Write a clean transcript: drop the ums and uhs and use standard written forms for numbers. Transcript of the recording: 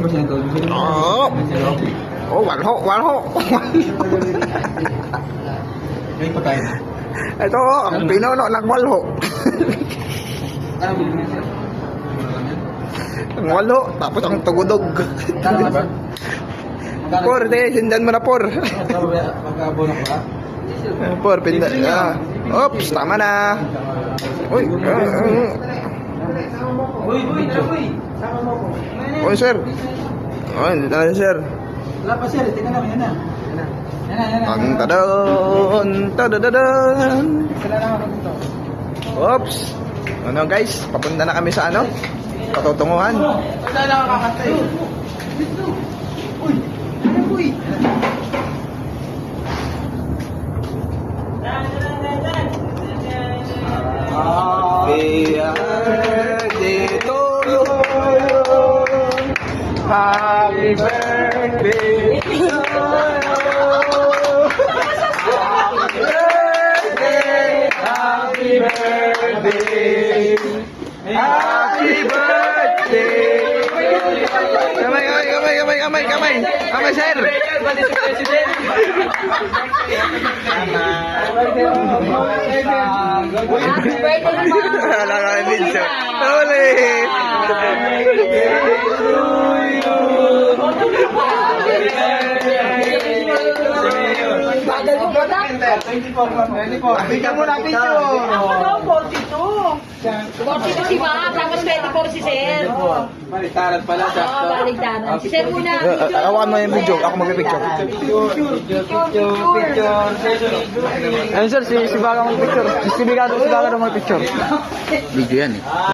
Oh, oh, walho. May pagkain. Ito, ang pinuno ng walho. Ang walho, tapos ang tugudog. Por, sindan mo na, por. Magkaabono ko ha? Por, pinda. Oops, tama na. Uy, Uy, sir. Uy, dito na, sir. Wala pa sir, tingnan namin, yan na. Ang tadadon. Sila naman dito. Oops. Ano guys, papunta na kami sa ano? Patutunguhan. Wala na kakakanta eh. Uy! Ano uy? Happy birthday to you. Happy birthday to you. Happy birthday. Happy birthday. Kamay, sir. Happy birthday naman! Wala ka yung video. Huli! Bagal ko pa lang. 24. Bigyan mo na picture. Ako, 42. 42 si Ma, tapos 24 si Sir. Baliktaran pala. Oo, baligtaran. Si Sir muna. Awakan mo yung video. Ako magpipicture. Picture. Ayun sir, si Baga magpicture. Si Bigado magpicture. Video yan eh.